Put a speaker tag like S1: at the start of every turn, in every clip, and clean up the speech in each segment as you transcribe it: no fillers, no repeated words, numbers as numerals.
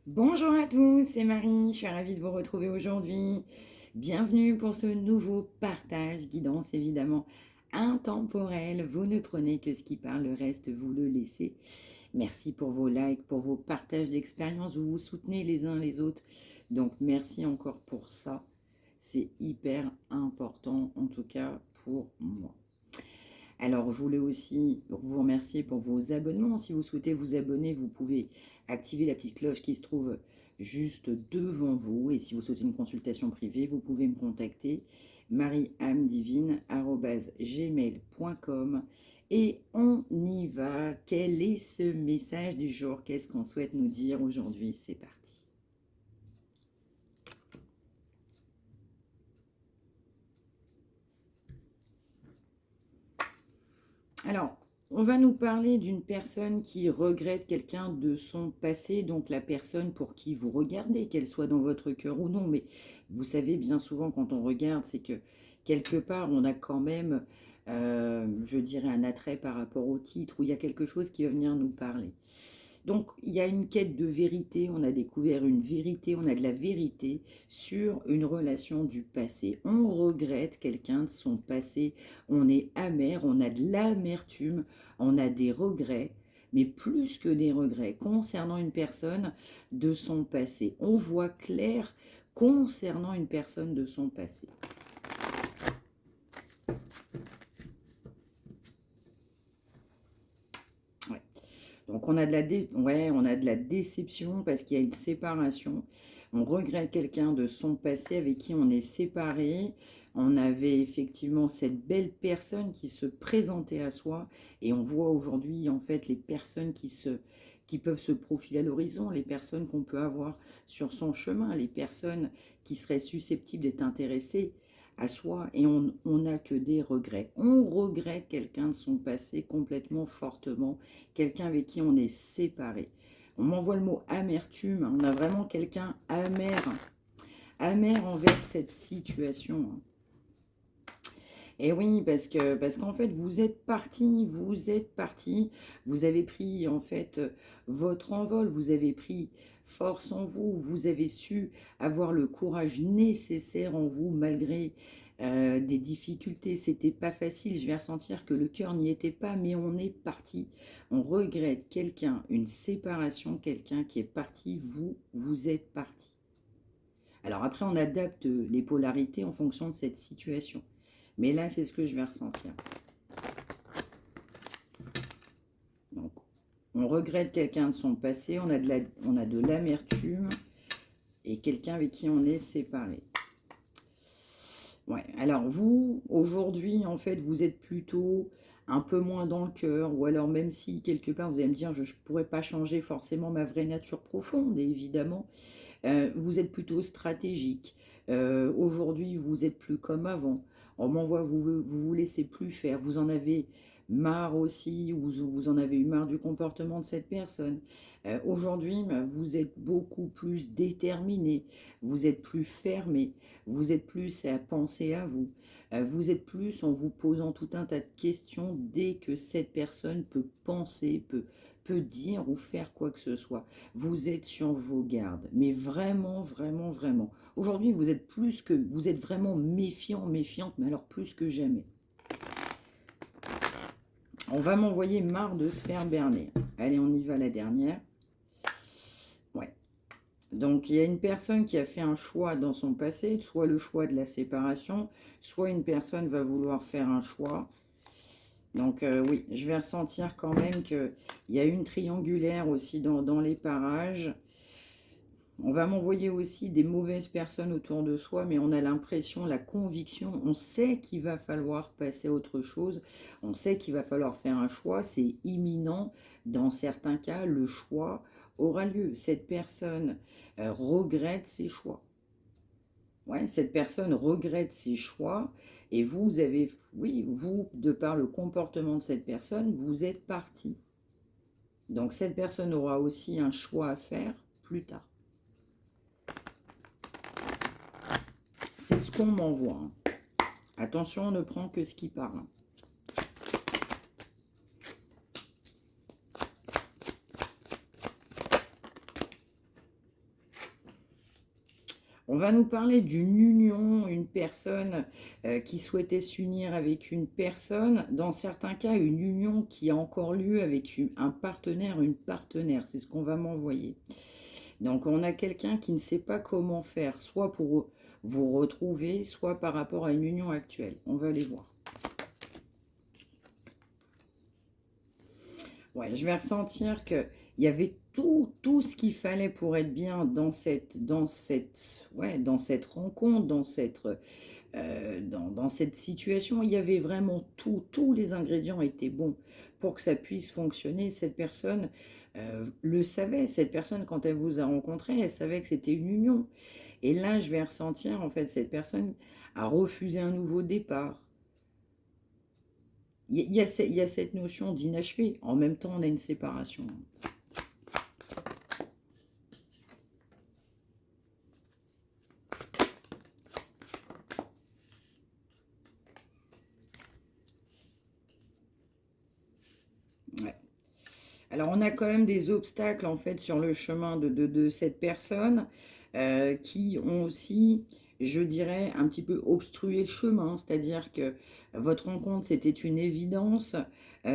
S1: Bonjour à tous, c'est Marie, je suis ravie de vous retrouver aujourd'hui. Bienvenue pour ce nouveau partage, guidance évidemment intemporelle. Vous ne prenez que ce qui parle, le reste vous le laissez. Merci pour vos likes, pour vos partages d'expérience, vous vous soutenez les uns les autres. Donc merci encore pour ça, c'est hyper important en tout cas pour moi. Alors, je voulais aussi vous remercier pour vos abonnements. Si vous souhaitez vous abonner, vous pouvez activer la petite cloche qui se trouve juste devant vous. Et si vous souhaitez une consultation privée, vous pouvez me contacter marieamdivine@gmail.com. Et on y va. Quel est ce message du jour? Qu'est-ce qu'on souhaite nous dire aujourd'hui? C'est parti. Alors, on va nous parler d'une personne qui regrette quelqu'un de son passé, donc la personne pour qui vous regardez, qu'elle soit dans votre cœur ou non. Mais vous savez, bien souvent, quand on regarde, c'est que quelque part, on a quand même, je dirais, un attrait par rapport au titre, où il y a quelque chose qui va venir nous parler. Donc, il y a une quête de vérité, on a découvert une vérité, on a de la vérité sur une relation du passé. On regrette quelqu'un de son passé, on est amer, on a de l'amertume, on a des regrets, mais plus que des regrets concernant une personne de son passé. On voit clair concernant une personne de son passé. Ouais. Donc on a on a de la déception parce qu'il y a une séparation. On regrette quelqu'un de son passé avec qui on est séparé. On avait effectivement cette belle personne qui se présentait à soi et on voit aujourd'hui en fait les personnes qui peuvent se profiler à l'horizon, les personnes qu'on peut avoir sur son chemin, les personnes qui seraient susceptibles d'être intéressées à soi et on n'a que des regrets. On regrette quelqu'un de son passé complètement fortement, quelqu'un avec qui on est séparé. On m'envoie le mot amertume, on a vraiment quelqu'un amer, amer envers cette situation. Et oui, parce qu'en fait, vous êtes parti, vous avez pris en fait votre envol, vous avez pris force en vous, vous avez su avoir le courage nécessaire en vous malgré des difficultés. C'était pas facile, je vais ressentir que le cœur n'y était pas, mais on est parti. On regrette quelqu'un, une séparation, quelqu'un qui est parti, vous êtes parti. Alors après, on adapte les polarités en fonction de cette situation. Mais là, c'est ce que je vais ressentir. Donc, on regrette quelqu'un de son passé, on a de l'amertume et quelqu'un avec qui on est séparé. Ouais, alors vous, aujourd'hui, en fait, vous êtes plutôt un peu moins dans le cœur, ou alors même si quelque part vous allez me dire, je ne pourrais pas changer forcément ma vraie nature profonde, évidemment, vous êtes plutôt stratégique. Aujourd'hui, vous êtes plus comme avant. On m'envoie, vous laissez plus faire. Vous en avez marre aussi, ou vous en avez eu marre du comportement de cette personne. Aujourd'hui, vous êtes beaucoup plus déterminé. Vous êtes plus fermé. Vous êtes plus à penser à vous. Vous êtes plus en vous posant tout un tas de questions dès que cette personne peut penser, peut dire ou faire quoi que ce soit. Vous êtes sur vos gardes, mais vraiment, vraiment, vraiment. Aujourd'hui, vous êtes vraiment méfiant, méfiante, mais alors plus que jamais. On va m'envoyer marre de se faire berner. Allez, on y va, la dernière. Ouais. Donc, il y a une personne qui a fait un choix dans son passé, soit le choix de la séparation, soit une personne va vouloir faire un choix. Donc, oui, je vais ressentir quand même qu'il y a une triangulaire aussi dans les parages. On va m'envoyer aussi des mauvaises personnes autour de soi, mais on a l'impression, la conviction, on sait qu'il va falloir passer à autre chose, on sait qu'il va falloir faire un choix, c'est imminent. Dans certains cas, le choix aura lieu. Cette personne regrette ses choix. Ouais, cette personne regrette ses choix et vous avez, oui, vous, de par le comportement de cette personne, vous êtes parti. Donc cette personne aura aussi un choix à faire plus tard. C'est ce qu'on m'envoie. Attention, on ne prend que ce qui parle. On va nous parler d'une union, une personne qui souhaitait s'unir avec une personne. Dans certains cas, une union qui a encore lieu avec un partenaire, une partenaire. C'est ce qu'on va m'envoyer. Donc, on a quelqu'un qui ne sait pas comment faire, soit pour vous retrouver, soit par rapport à une union actuelle. On va aller voir. Ouais, je vais ressentir qu'il y avait tout ce qu'il fallait pour être bien dans cette rencontre, dans cette situation. Il y avait vraiment tous les ingrédients étaient bons pour que ça puisse fonctionner. Cette personne le savait, cette personne, quand elle vous a rencontré, elle savait que c'était une union. Et là, je vais ressentir, en fait, cette personne a refusé un nouveau départ. Il y a cette notion d'inachevé. En même temps, on a une séparation. Ouais. Alors, on a quand même des obstacles, en fait, sur le chemin de cette personne qui ont aussi, je dirais, un petit peu obstrué le chemin. C'est-à-dire que votre rencontre, c'était une évidence.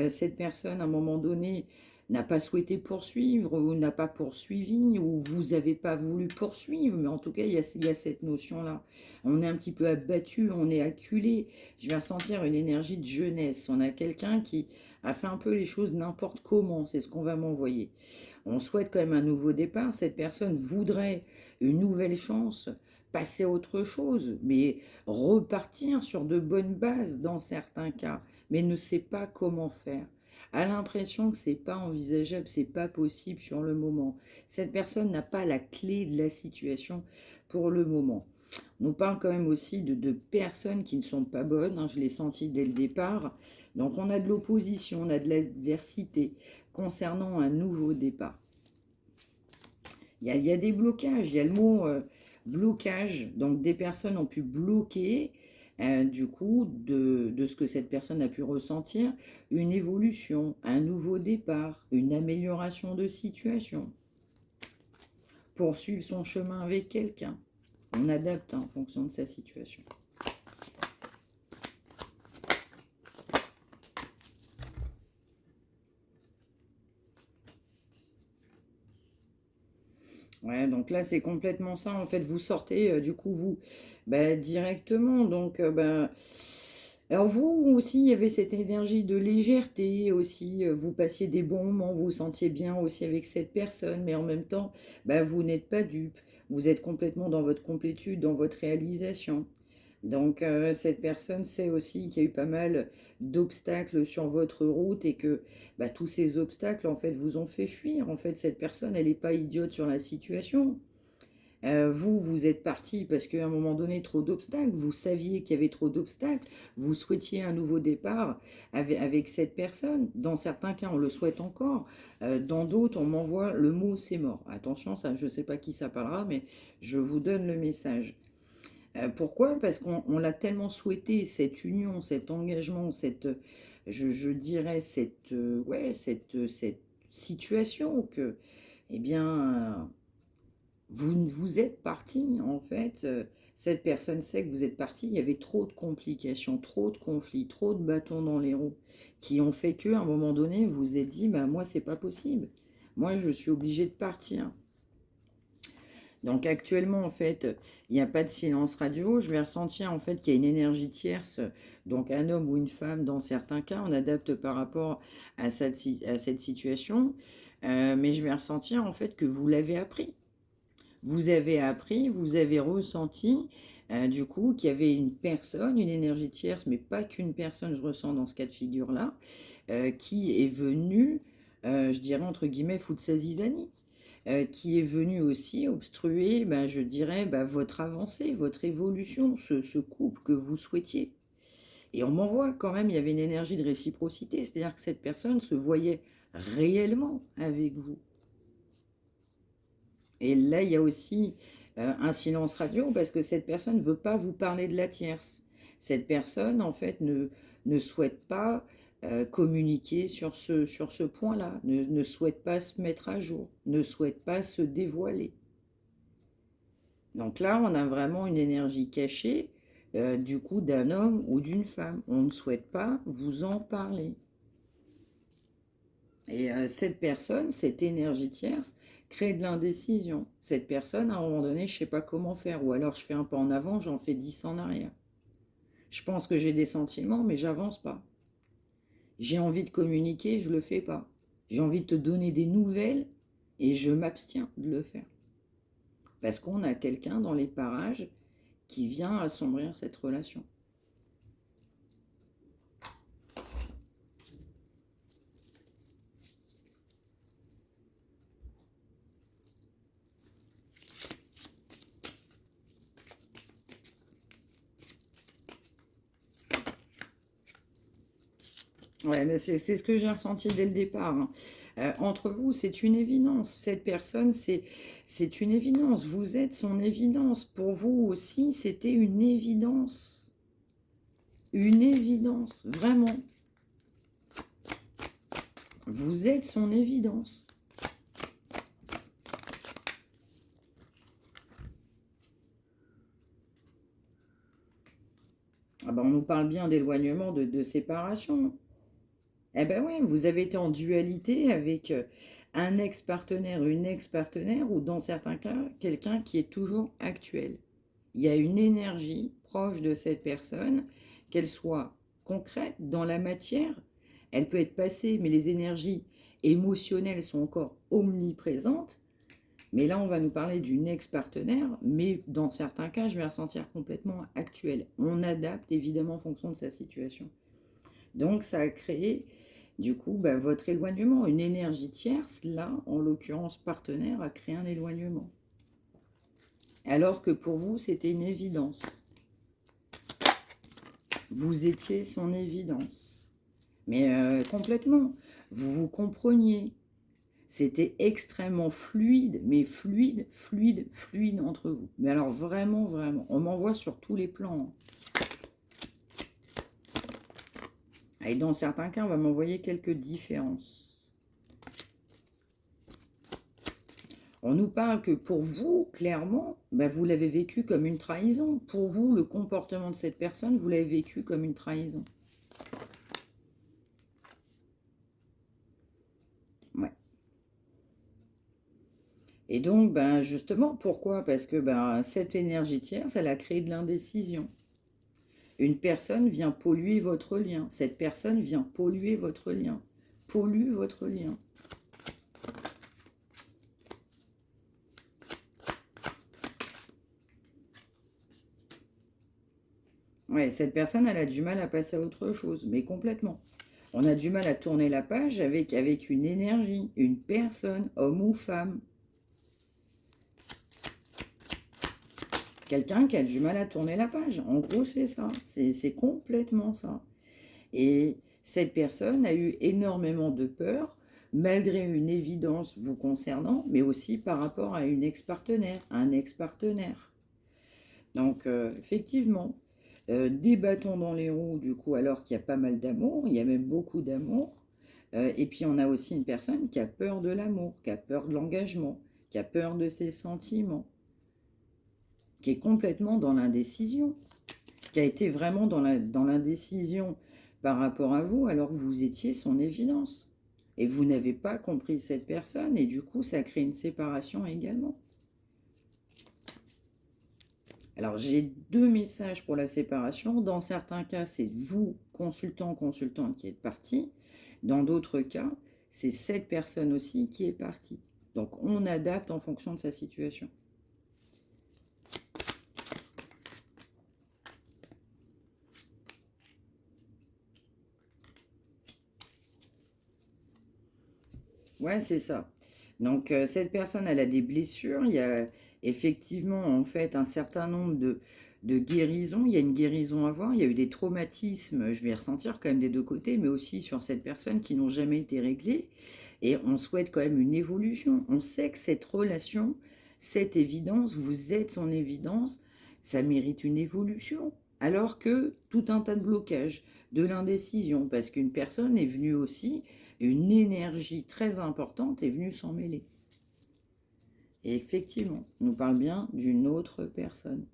S1: Cette personne, à un moment donné, n'a pas souhaité poursuivre ou n'a pas poursuivi ou vous n'avez pas voulu poursuivre. Mais en tout cas, il y a cette notion-là. On est un petit peu abattu, on est acculé. Je vais ressentir une énergie de jeunesse. On a quelqu'un qui a fait un peu les choses n'importe comment, c'est ce qu'on va m'envoyer. On souhaite quand même un nouveau départ, cette personne voudrait une nouvelle chance, passer à autre chose, mais repartir sur de bonnes bases dans certains cas, mais ne sait pas comment faire. A l'impression que c'est pas envisageable, c'est pas possible sur le moment. Cette personne n'a pas la clé de la situation pour le moment. On nous parle quand même aussi de personnes qui ne sont pas bonnes, hein, je l'ai senti dès le départ. Donc on a de l'opposition, on a de l'adversité concernant un nouveau départ. Il y a des blocages, il y a le mot blocage, donc des personnes ont pu bloquer, du coup, de ce que cette personne a pu ressentir, une évolution, un nouveau départ, une amélioration de situation, poursuivre son chemin avec quelqu'un. On adapte en fonction de sa situation. Ouais, donc là, c'est complètement ça. En fait, vous sortez, du coup, vous, bah, directement. Donc, alors vous aussi, il y avait cette énergie de légèreté aussi. Vous passiez des bons moments, vous vous sentiez bien aussi avec cette personne, mais en même temps, bah, vous n'êtes pas dupe. Vous êtes complètement dans votre complétude, dans votre réalisation. Donc, cette personne sait aussi qu'il y a eu pas mal d'obstacles sur votre route et que bah, tous ces obstacles, en fait, vous ont fait fuir. En fait, cette personne, elle n'est pas idiote sur la situation. Vous êtes parti parce qu'à un moment donné, trop d'obstacles. Vous saviez qu'il y avait trop d'obstacles. Vous souhaitiez un nouveau départ avec cette personne. Dans certains cas, on le souhaite encore. Dans d'autres, on m'envoie le mot c'est mort. Attention, ça, je ne sais pas qui ça parlera, mais je vous donne le message. Pourquoi? Parce qu'on l'a tellement souhaité, cette union, cet engagement, je dirais, cette situation que, eh bien, vous êtes parti, en fait. Cette personne sait que vous êtes parti. Il y avait trop de complications, trop de conflits, trop de bâtons dans les roues qui ont fait qu'à un moment donné, vous vous êtes dit, bah, moi, c'est pas possible. Moi, je suis obligé de partir. Donc actuellement, en fait, il n'y a pas de silence radio. Je vais ressentir en fait qu'il y a une énergie tierce, donc un homme ou une femme dans certains cas. On adapte par rapport à cette situation. Mais je vais ressentir en fait que vous l'avez appris. Vous avez appris, vous avez ressenti du coup qu'il y avait une personne, une énergie tierce, mais pas qu'une personne, je ressens dans ce cas de figure-là, qui est venue, je dirais entre guillemets, foutre sa zizanie qui est venu aussi obstruer, ben, je dirais, ben, votre avancée, votre évolution, ce couple que vous souhaitiez. Et on m'envoie quand même, il y avait une énergie de réciprocité, c'est-à-dire que cette personne se voyait réellement avec vous. Et là, il y a aussi un silence radio parce que cette personne ne veut pas vous parler de la tierce. Cette personne, en fait, ne souhaite pas communiquer sur ce point-là, ne souhaite pas se mettre à jour, ne souhaite pas se dévoiler. Donc là, on a vraiment une énergie cachée, du coup, d'un homme ou d'une femme. On ne souhaite pas vous en parler. Et cette personne, cette énergie tierce, crée de l'indécision. Cette personne, à un moment donné, je ne sais pas comment faire. Ou alors je fais un pas en avant, j'en fais 10 en arrière. Je pense que j'ai des sentiments, mais j'avance pas. J'ai envie de communiquer, je ne le fais pas. J'ai envie de te donner des nouvelles et je m'abstiens de le faire. Parce qu'on a quelqu'un dans les parages qui vient assombrir cette relation. Ouais, mais c'est ce que j'ai ressenti dès le départ, hein. Entre vous, c'est une évidence. Cette personne, c'est une évidence. Vous êtes son évidence. Pour vous aussi, c'était une évidence. Une évidence, vraiment. Vous êtes son évidence. Ah ben, on nous parle bien d'éloignement, de séparation. Eh ben oui, vous avez été en dualité avec un ex-partenaire, une ex-partenaire, ou dans certains cas, quelqu'un qui est toujours actuel. Il y a une énergie proche de cette personne, qu'elle soit concrète dans la matière, elle peut être passée, mais les énergies émotionnelles sont encore omniprésentes. Mais là, on va nous parler d'une ex-partenaire, mais dans certains cas, je vais ressentir complètement actuel. On adapte évidemment en fonction de sa situation. Donc, ça a créé, du coup, votre éloignement. Une énergie tierce, là, en l'occurrence partenaire, a créé un éloignement. Alors que pour vous, c'était une évidence. Vous étiez son évidence. Mais complètement. Vous vous compreniez. C'était extrêmement fluide, mais fluide, fluide, fluide entre vous. Mais alors vraiment, vraiment, on m'envoie sur tous les plans. Et dans certains cas, on va m'envoyer quelques différences. On nous parle que pour vous, clairement, vous l'avez vécu comme une trahison. Pour vous, le comportement de cette personne, vous l'avez vécu comme une trahison. Ouais. Et donc, justement, pourquoi? Parce que cette énergie tierce, elle a créé de l'indécision. Une personne vient polluer votre lien. Cette personne vient polluer votre lien. Pollue votre lien. Ouais, cette personne, elle a du mal à passer à autre chose, mais complètement. On a du mal à tourner la page avec une énergie, une personne, homme ou femme. Quelqu'un qui a du mal à tourner la page. En gros, c'est ça. C'est complètement ça. Et cette personne a eu énormément de peur, malgré une évidence vous concernant, mais aussi par rapport à une ex-partenaire, un ex-partenaire. Donc, effectivement, des bâtons dans les roues, du coup, alors qu'il y a pas mal d'amour, il y a même beaucoup d'amour. Et puis, on a aussi une personne qui a peur de l'amour, qui a peur de l'engagement, qui a peur de ses sentiments, qui est complètement dans l'indécision, qui a été vraiment dans l'indécision par rapport à vous, alors que vous étiez son évidence. Et vous n'avez pas compris cette personne, et du coup, ça crée une séparation également. Alors, j'ai deux messages pour la séparation. Dans certains cas, c'est vous, consultant, consultante, qui êtes parti. Dans d'autres cas, c'est cette personne aussi qui est partie. Donc, on adapte en fonction de sa situation. Ouais, c'est ça. Donc, cette personne, elle a des blessures. Il y a effectivement, en fait, un certain nombre de guérisons. Il y a une guérison à voir. Il y a eu des traumatismes, je vais ressentir quand même des deux côtés, mais aussi sur cette personne qui n'ont jamais été réglés. Et on souhaite quand même une évolution. On sait que cette relation, cette évidence, vous êtes son évidence, ça mérite une évolution. Alors que tout un tas de blocages, de l'indécision, parce qu'une personne est venue aussi, une énergie très importante est venue s'en mêler. Et effectivement, on nous parle bien d'une autre personne.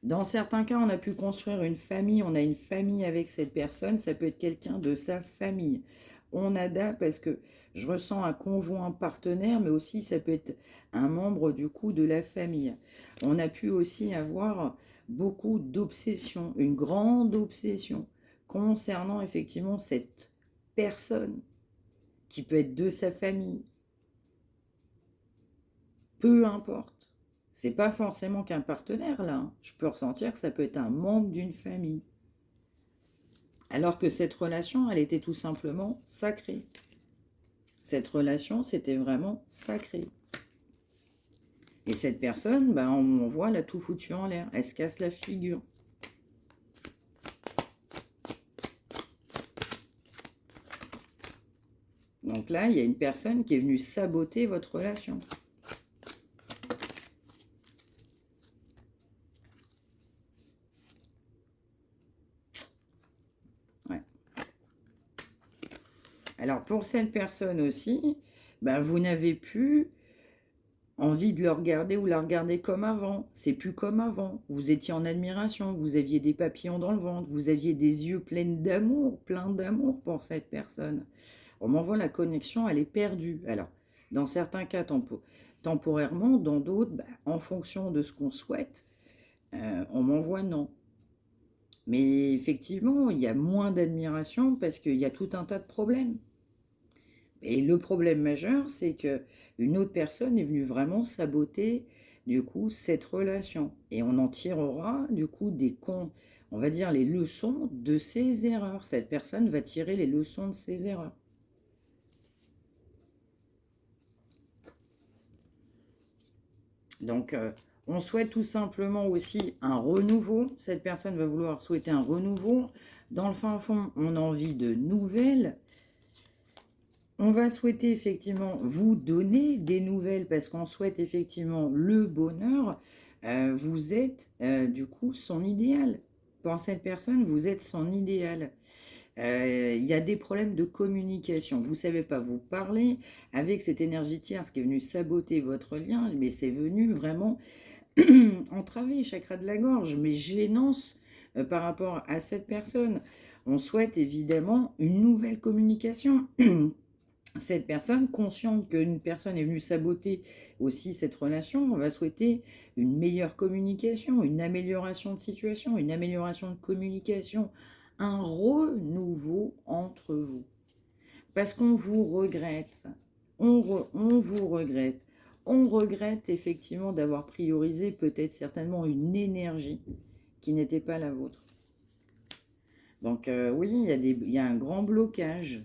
S1: Dans certains cas, on a pu construire une famille, on a une famille avec cette personne, ça peut être quelqu'un de sa famille. On adapte parce que je ressens un conjoint partenaire, mais aussi ça peut être un membre du coup de la famille. On a pu aussi avoir beaucoup d'obsessions, une grande obsession concernant effectivement cette personne qui peut être de sa famille, peu importe. C'est pas forcément qu'un partenaire là, hein. Je peux ressentir que ça peut être un membre d'une famille. Alors que cette relation, elle était tout simplement sacrée. Cette relation, c'était vraiment sacré. Et cette personne, ben, on voit, elle a tout foutu en l'air. Elle se casse la figure. Donc là, il y a une personne qui est venue saboter votre relation. Ouais. Alors, pour cette personne aussi, ben, vous n'avez plus envie de le regarder ou la regarder comme avant. C'est plus comme avant. Vous étiez en admiration, vous aviez des papillons dans le ventre, vous aviez des yeux pleins d'amour pour cette personne. On m'envoie la connexion, elle est perdue. Alors, dans certains cas, temporairement, dans d'autres, bah, en fonction de ce qu'on souhaite, on m'envoie non. Mais effectivement, il y a moins d'admiration parce qu'il y a tout un tas de problèmes. Et le problème majeur, c'est que une autre personne est venue vraiment saboter, du coup, cette relation. Et on en tirera, du coup, on va dire, les leçons de ses erreurs. Cette personne va tirer les leçons de ses erreurs. Donc, on souhaite tout simplement aussi un renouveau. Cette personne va vouloir souhaiter un renouveau. Dans le fin fond, on a envie de nouvelles. On va souhaiter effectivement vous donner des nouvelles parce qu'on souhaite effectivement le bonheur. Vous êtes du coup son idéal. Pour cette personne, vous êtes son idéal. Il y a des problèmes de communication. Vous ne savez pas vous parler avec cette énergie tierce qui est venue saboter votre lien, mais c'est venu vraiment entraver, chakra de la gorge, mais gênance par rapport à cette personne. On souhaite évidemment une nouvelle communication. Cette personne, consciente qu'une personne est venue saboter aussi cette relation, on va souhaiter une meilleure communication, une amélioration de situation, une amélioration de communication, un renouveau entre vous. Parce qu'on vous regrette, on vous regrette. On regrette effectivement d'avoir priorisé peut-être certainement une énergie qui n'était pas la vôtre. Donc oui, il y a un grand blocage.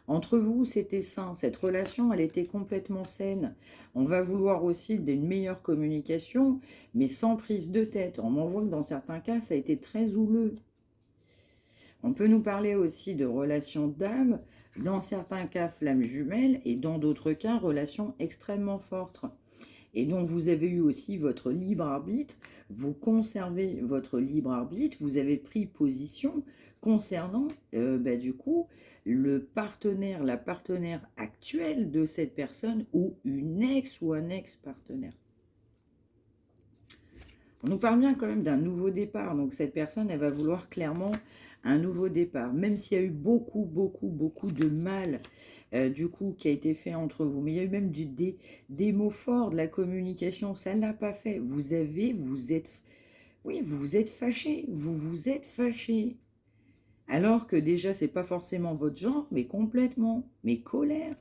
S1: Entre vous, c'était sain. Cette relation, elle était complètement saine. On va vouloir aussi d'une meilleure communication, mais sans prise de tête. On m'envoie que dans certains cas, ça a été très houleux. On peut nous parler aussi de relations d'âme, dans certains cas, flammes jumelles, et dans d'autres cas, relations extrêmement fortes. Et donc, vous avez eu aussi votre libre arbitre. Vous conservez votre libre arbitre. Vous avez pris position concernant, du coup, le partenaire, la partenaire actuelle de cette personne ou une ex ou un ex-partenaire. On nous parle bien quand même d'un nouveau départ. Donc, cette personne, elle va vouloir clairement un nouveau départ. Même s'il y a eu beaucoup de mal, du coup, qui a été fait entre vous. Mais il y a eu même des mots forts, de la communication. Ça ne l'a pas fait. Vous êtes fâché. Vous vous êtes fâché. Alors que déjà, c'est pas forcément votre genre, mais complètement. Mais colère.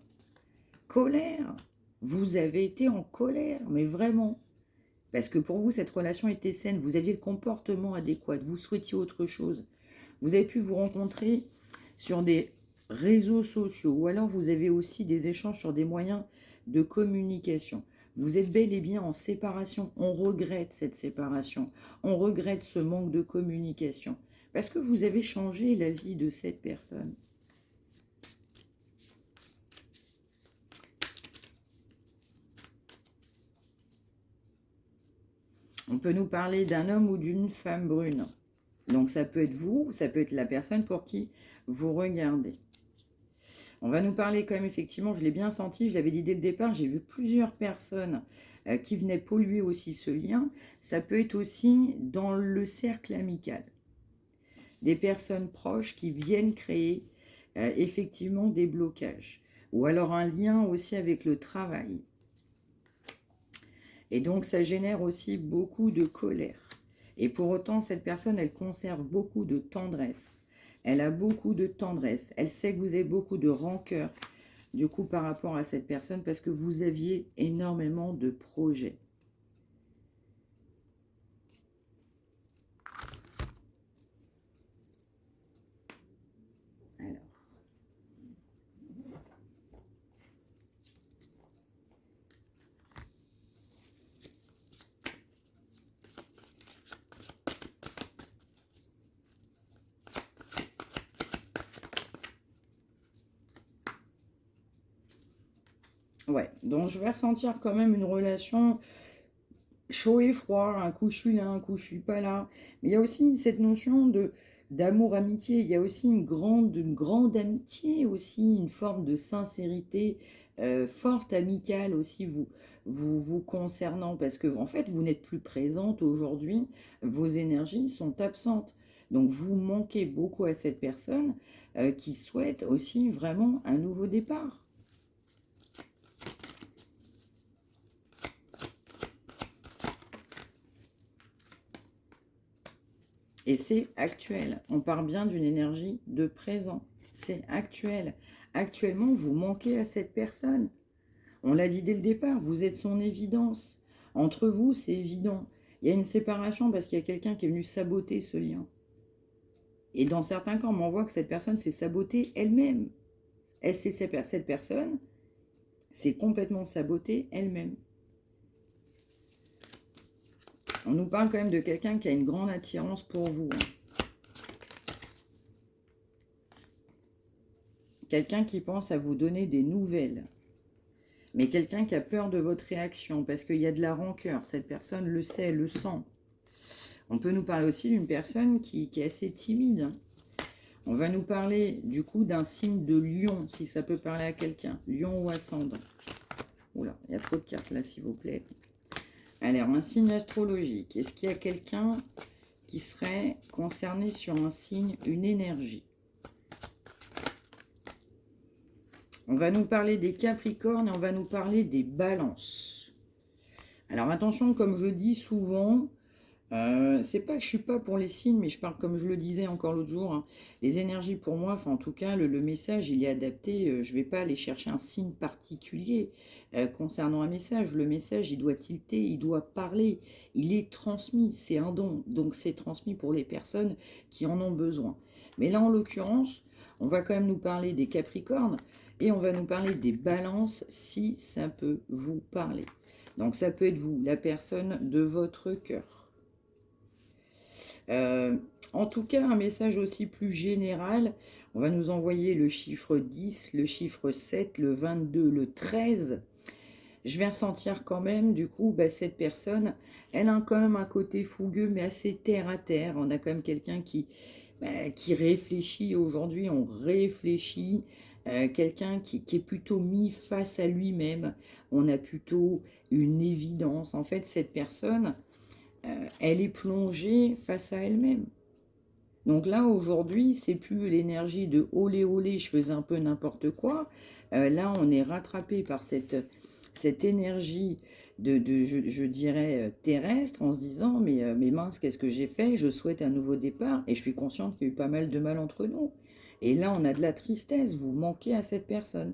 S1: Colère. Vous avez été en colère, mais vraiment. Parce que pour vous, cette relation était saine. Vous aviez le comportement adéquat. Vous souhaitiez autre chose. Vous avez pu vous rencontrer sur des réseaux sociaux. Ou alors, vous avez aussi des échanges sur des moyens de communication. Vous êtes bel et bien en séparation. On regrette cette séparation. On regrette ce manque de communication. Parce que vous avez changé la vie de cette personne. On peut nous parler d'un homme ou d'une femme brune. Donc ça peut être vous, ça peut être la personne pour qui vous regardez. On va nous parler quand même, effectivement, je l'ai bien senti, je l'avais dit dès le départ, j'ai vu plusieurs personnes qui venaient polluer aussi ce lien. Ça peut être aussi dans le cercle amical. Des personnes proches qui viennent créer effectivement des blocages. Ou alors un lien aussi avec le travail. Et donc ça génère aussi beaucoup de colère. Et pour autant, cette personne, elle conserve beaucoup de tendresse. Elle a beaucoup de tendresse. Elle sait que vous avez beaucoup de rancœur, du coup, par rapport à cette personne, parce que vous aviez énormément de projets. Alors. Ouais, donc je vais ressentir quand même une relation chaud et froid, un coup je suis là, un coup je suis pas là. Mais il y a aussi cette notion de d'amour-amitié, il y a aussi une grande amitié, aussi une forme de sincérité forte, amicale aussi vous concernant, parce que en fait vous n'êtes plus présente aujourd'hui, vos énergies sont absentes. Donc vous manquez beaucoup à cette personne qui souhaite aussi vraiment un nouveau départ. Et c'est actuel. On parle bien d'une énergie de présent. C'est actuel. Actuellement, vous manquez à cette personne. On l'a dit dès le départ, vous êtes son évidence. Entre vous, c'est évident. Il y a une séparation parce qu'il y a quelqu'un qui est venu saboter ce lien. Et dans certains cas, on m'envoie que cette personne s'est sabotée elle-même. Cette personne s'est complètement sabotée elle-même. On nous parle quand même de quelqu'un qui a une grande attirance pour vous. Quelqu'un qui pense à vous donner des nouvelles. Mais quelqu'un qui a peur de votre réaction, parce qu'il y a de la rancœur. Cette personne le sait, le sent. On peut nous parler aussi d'une personne qui est assez timide. On va nous parler du coup d'un signe de lion, si ça peut parler à quelqu'un. Lion ou ascendant. Oula, il y a trop de cartes là, s'il vous plaît. Alors, un signe astrologique. Est-ce qu'il y a quelqu'un qui serait concerné sur un signe, une énergie? On va nous parler des Capricornes et on va nous parler des Balances. Alors attention, comme je dis souvent, c'est pas que je suis pas pour les signes, mais je parle comme je le disais encore l'autre jour. Hein, les énergies pour moi, enfin en tout cas, le message, il est adapté. Je vais pas aller chercher un signe particulier concernant un message. Le message, il doit tilter, il doit parler. Il est transmis, c'est un don. Donc c'est transmis pour les personnes qui en ont besoin. Mais là, en l'occurrence, on va quand même nous parler des Capricornes et on va nous parler des Balances si ça peut vous parler. Donc ça peut être vous, la personne de votre cœur. En tout cas, un message aussi plus général, on va nous envoyer le chiffre 10, le chiffre 7, le 22, le 13. Je vais ressentir quand même, du coup, cette personne, elle a quand même un côté fougueux, mais assez terre à terre. On a quand même quelqu'un qui réfléchit aujourd'hui, on réfléchit. Quelqu'un qui est plutôt mis face à lui-même. On a plutôt une évidence. En fait, cette personne, elle est plongée face à elle-même. Donc là, aujourd'hui, c'est plus l'énergie de olé olé, je faisais un peu n'importe quoi. Là, on est rattrapé par cette énergie je dirais, terrestre, en se disant, mais mince, qu'est-ce que j'ai fait? Je souhaite un nouveau départ, et je suis consciente qu'il y a eu pas mal de mal entre nous. Et là, on a de la tristesse, vous manquez à cette personne.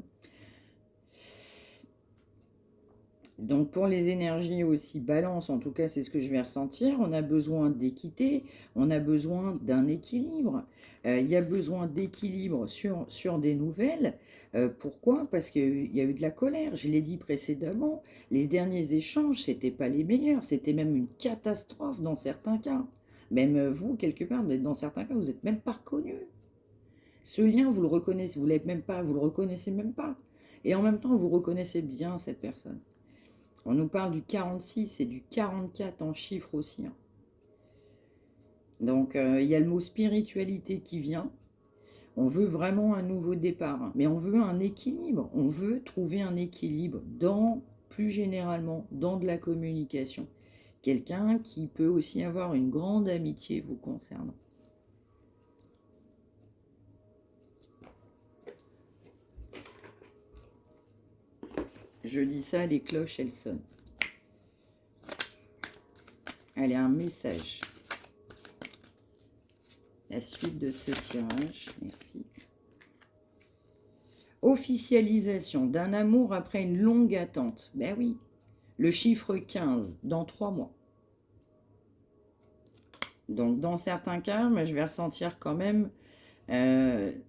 S1: Donc pour les énergies aussi balance, en tout cas c'est ce que je vais ressentir, on a besoin d'équité, on a besoin d'un équilibre. Il y a besoin d'équilibre sur des nouvelles. Pourquoi? Parce qu'il y a eu de la colère, je l'ai dit précédemment, les derniers échanges, c'était pas les meilleurs, c'était même une catastrophe dans certains cas. Même vous, quelque part, dans certains cas, vous n'êtes même pas reconnu. Ce lien, vous le reconnaissez, vous l'êtes même pas, vous le reconnaissez même pas. Et en même temps, vous reconnaissez bien cette personne. On nous parle du 46 et du 44 en chiffres aussi. Hein. Donc, il y a le mot spiritualité qui vient. On veut vraiment un nouveau départ, hein, mais on veut un équilibre. On veut trouver un équilibre dans, plus généralement, dans de la communication. Quelqu'un qui peut aussi avoir une grande amitié vous concernant. Je dis ça, les cloches, elles sonnent. Allez, un message. La suite de ce tirage, merci. Officialisation d'un amour après une longue attente. Ben oui, le chiffre 15, dans 3 mois. Donc, dans certains cas, moi, je vais ressentir quand même,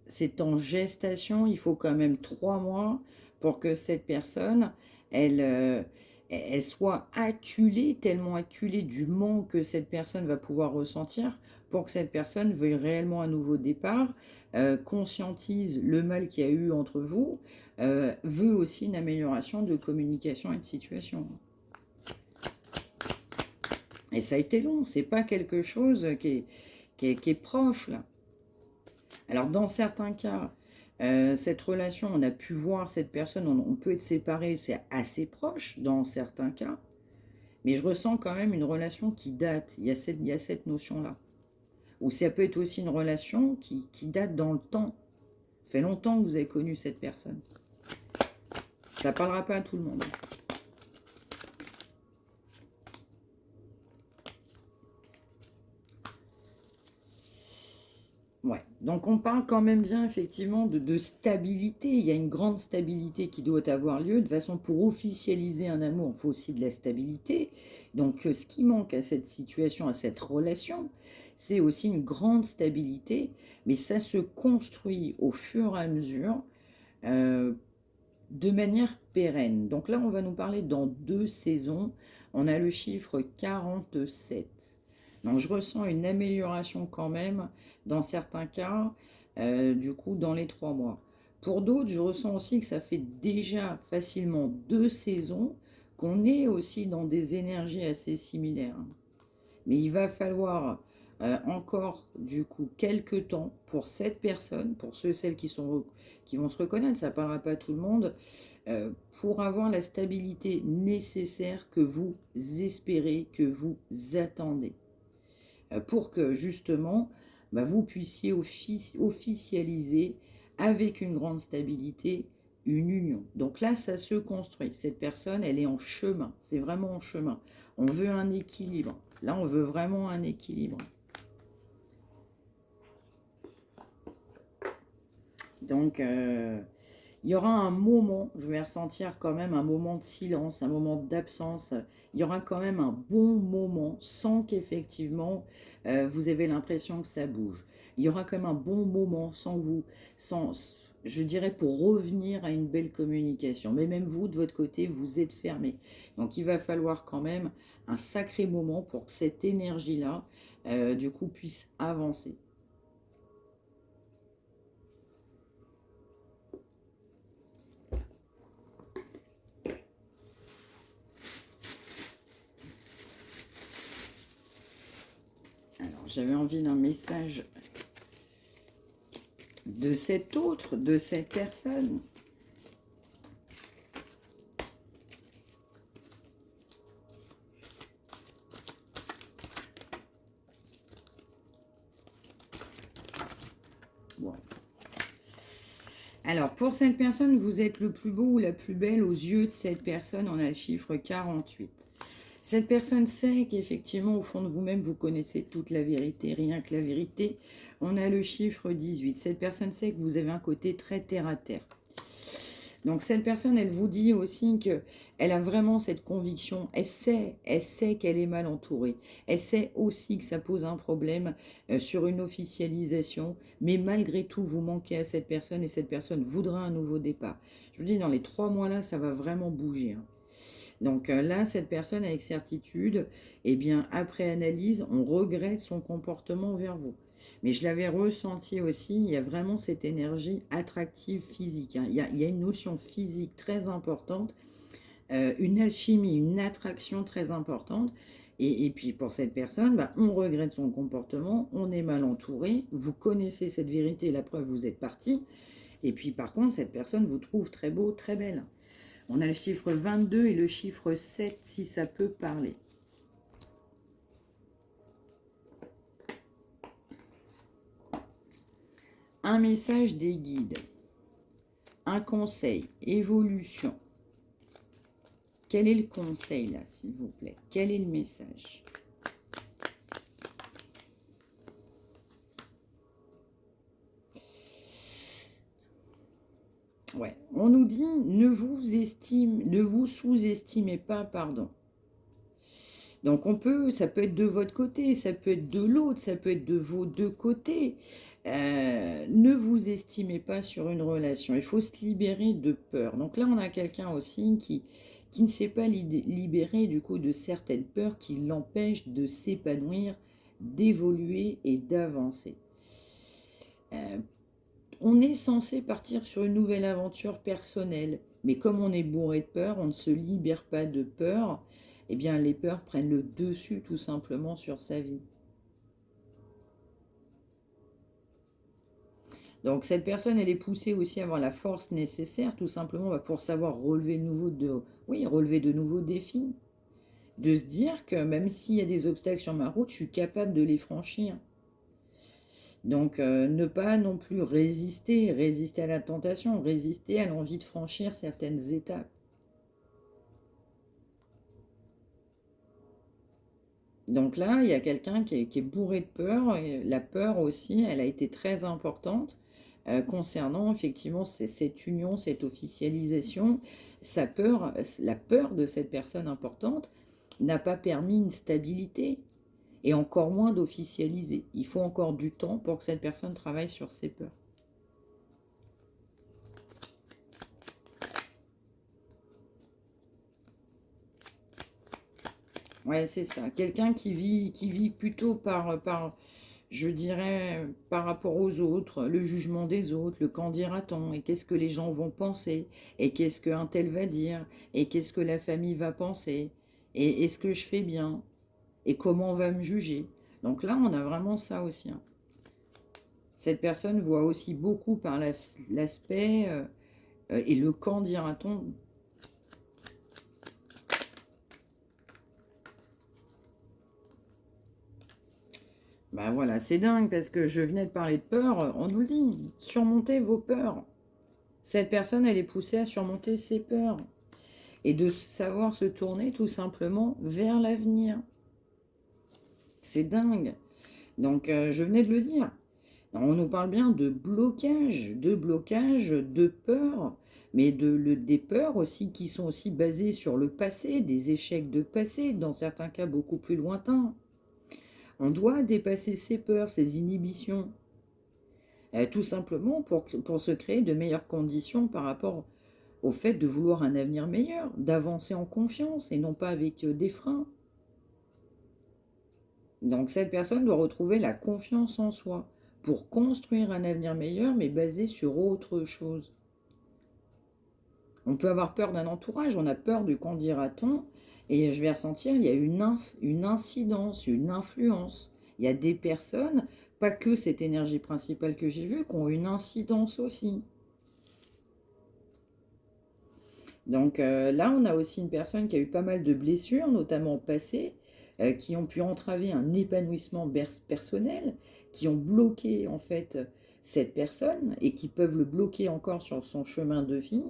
S1: c'est en gestation, il faut quand même 3 mois pour que cette personne, elle soit acculée, tellement acculée du manque que cette personne va pouvoir ressentir, pour que cette personne veuille réellement un nouveau départ, conscientise le mal qu'il y a eu entre vous, veut aussi une amélioration de communication et de situation. Et ça a été long, c'est pas quelque chose qui est proche là. Alors dans certains cas, cette relation, on a pu voir cette personne, on peut être séparés, c'est assez proche dans certains cas, mais je ressens quand même une relation qui date, il y a cette notion-là. Ou ça peut être aussi une relation qui date dans le temps. Ça fait longtemps que vous avez connu cette personne. Ça ne parlera pas à tout le monde. Ouais, donc on parle quand même bien effectivement de stabilité. Il y a une grande stabilité qui doit avoir lieu. De façon, pour officialiser un amour, il faut aussi de la stabilité. Donc ce qui manque à cette situation, à cette relation, c'est aussi une grande stabilité. Mais ça se construit au fur et à mesure de manière pérenne. Donc là, on va nous parler dans 2 saisons. On a le chiffre 47. Donc je ressens une amélioration quand même dans certains cas, du coup dans les 3 mois. Pour d'autres, je ressens aussi que ça fait déjà facilement 2 saisons qu'on est aussi dans des énergies assez similaires. Mais il va falloir encore du coup quelques temps pour cette personne, pour ceux et celles qui vont se reconnaître, ça ne parlera pas à tout le monde, pour avoir la stabilité nécessaire que vous espérez, que vous attendez. Pour que justement, vous puissiez officialiser avec une grande stabilité une union. Donc là, ça se construit. Cette personne, elle est en chemin. C'est vraiment en chemin. On veut un équilibre. Là, on veut vraiment un équilibre. Donc, il y aura un moment, je vais ressentir quand même un moment de silence, un moment d'absence. Il y aura quand même un bon moment sans qu'effectivement vous avez l'impression que ça bouge. Il y aura quand même un bon moment je dirais, pour revenir à une belle communication. Mais même vous, de votre côté, vous êtes fermé. Donc il va falloir quand même un sacré moment pour que cette énergie-là, du coup, puisse avancer. Alors, j'avais envie d'un message de cette personne. Bon. Alors, pour cette personne, vous êtes le plus beau ou la plus belle aux yeux de cette personne. On a le chiffre 48. Cette personne sait qu'effectivement, au fond de vous-même, vous connaissez toute la vérité, rien que la vérité. On a le chiffre 18. Cette personne sait que vous avez un côté très terre-à-terre. Donc cette personne, elle vous dit aussi qu'elle a vraiment cette conviction, elle sait qu'elle est mal entourée, elle sait aussi que ça pose un problème sur une officialisation, mais malgré tout, vous manquez à cette personne et cette personne voudra un nouveau départ. Je vous dis, dans les 3 mois là, ça va vraiment bouger. Hein. Donc là, cette personne, avec certitude, eh bien, après analyse, on regrette son comportement vers vous. Mais je l'avais ressenti aussi, il y a vraiment cette énergie attractive physique. Hein. Il y a une notion physique très importante, une alchimie, une attraction très importante. Et puis pour cette personne, bah, on regrette son comportement, on est mal entouré, vous connaissez cette vérité, la preuve, vous êtes parti. Et puis par contre, cette personne vous trouve très beau, très belle. On a le chiffre 22 et le chiffre 7, si ça peut parler. Un message des guides. Un conseil, évolution. Quel est le conseil là, s'il vous plaît? Quel est le message? Ouais, on nous dit ne vous sous-estimez pas, pardon. Donc ça peut être de votre côté, ça peut être de l'autre, ça peut être de vos deux côtés. Ne vous estimez pas sur une relation. Il faut se libérer de peur. Donc là, on a quelqu'un aussi qui ne s'est pas libéré du coup de certaines peurs qui l'empêchent de s'épanouir, d'évoluer et d'avancer. On est censé partir sur une nouvelle aventure personnelle, mais comme on est bourré de peur, on ne se libère pas de peur, eh bien les peurs prennent le dessus tout simplement sur sa vie. Donc cette personne, elle est poussée aussi à avoir la force nécessaire, tout simplement pour savoir relever relever de nouveaux défis. De se dire que même s'il y a des obstacles sur ma route, je suis capable de les franchir. Donc ne pas non plus résister à la tentation, résister à l'envie de franchir certaines étapes. Donc là, il y a quelqu'un qui est bourré de peur. Et la peur aussi, elle a été très importante concernant effectivement cette union, cette officialisation. La peur de cette personne importante n'a pas permis une stabilité et encore moins d'officialiser. Il faut encore du temps pour que cette personne travaille sur ses peurs. Ouais, c'est ça. Quelqu'un qui vit plutôt je dirais, par rapport aux autres, le jugement des autres, le qu'en dira-t-on, et qu'est-ce que les gens vont penser, et qu'est-ce qu'un tel va dire, et qu'est-ce que la famille va penser, et est-ce que je fais bien, et comment on va me juger. Donc là, on a vraiment ça aussi, hein. Cette personne voit aussi beaucoup par l'aspect et le qu'en dira-t-on. Ben voilà, c'est dingue parce que je venais de parler de peur, on nous le dit, surmontez vos peurs. Cette personne, elle est poussée à surmonter ses peurs et de savoir se tourner tout simplement vers l'avenir. C'est dingue. Donc, je venais de le dire. On nous parle bien de blocage, de peur, mais des peurs aussi qui sont aussi basées sur le passé, des échecs de passé, dans certains cas beaucoup plus lointains. On doit dépasser ses peurs, ses inhibitions, tout simplement pour se créer de meilleures conditions par rapport au fait de vouloir un avenir meilleur, d'avancer en confiance et non pas avec des freins. Donc cette personne doit retrouver la confiance en soi pour construire un avenir meilleur, mais basé sur autre chose. On peut avoir peur d'un entourage, on a peur du qu'en dira-t-on, et je vais ressentir, il y a une incidence, une influence. Il y a des personnes, pas que cette énergie principale que j'ai vue, qui ont une incidence aussi. Donc là, on a aussi une personne qui a eu pas mal de blessures, notamment au passé, qui ont pu entraver un épanouissement personnel, qui ont bloqué en fait cette personne et qui peuvent le bloquer encore sur son chemin de vie.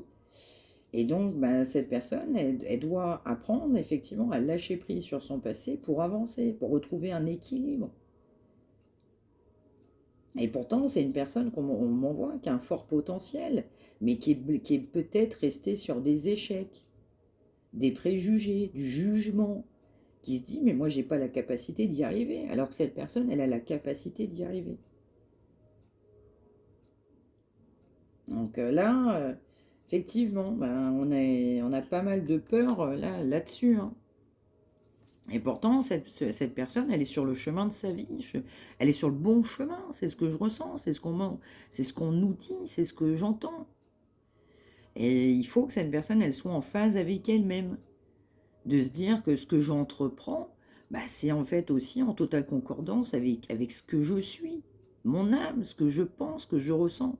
S1: Et donc, bah, cette personne, elle doit apprendre effectivement à lâcher prise sur son passé pour avancer, pour retrouver un équilibre. Et pourtant, c'est une personne qu'on m'envoie qui a un fort potentiel, mais qui est peut-être restée sur des échecs, des préjugés, du jugement, qui se dit mais moi j'ai pas la capacité d'y arriver, alors que cette personne elle a la capacité d'y arriver. Donc là, effectivement, ben, on a pas mal de peur là-dessus, hein. Et pourtant, cette personne, elle est sur le chemin de sa vie, elle est sur le bon chemin, c'est ce que je ressens, c'est ce qu'on nous dit, c'est ce que j'entends. Et il faut que cette personne, elle soit en phase avec elle-même, de se dire que ce que j'entreprends, bah, c'est en fait aussi en totale concordance avec ce que je suis, mon âme, ce que je pense, ce que je ressens.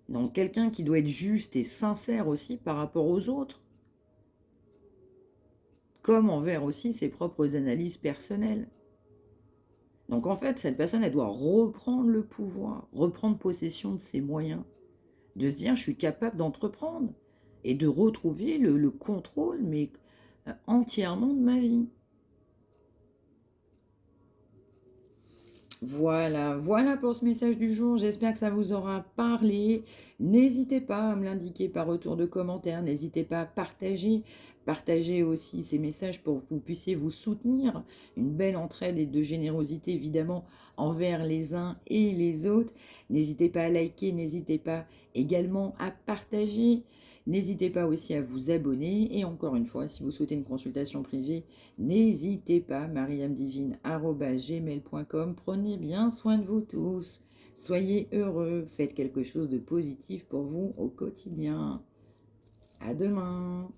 S1: Donc quelqu'un qui doit être juste et sincère aussi par rapport aux autres, comme envers aussi ses propres analyses personnelles. Donc en fait, cette personne, elle doit reprendre le pouvoir, reprendre possession de ses moyens, de se dire je suis capable d'entreprendre et de retrouver le contrôle, mais entièrement de ma vie. Voilà, voilà pour ce message du jour. J'espère que ça vous aura parlé. N'hésitez pas à me l'indiquer par retour de commentaire. N'hésitez pas à partager. Partagez aussi ces messages pour que vous puissiez vous soutenir. Une belle entraide et de générosité, évidemment, envers les uns et les autres. N'hésitez pas à liker. N'hésitez pas également à partager. N'hésitez pas aussi à vous abonner. Et encore une fois, si vous souhaitez une consultation privée, n'hésitez pas, mariamdivine@gmail.com. Prenez bien soin de vous tous. Soyez heureux. Faites quelque chose de positif pour vous au quotidien. À demain.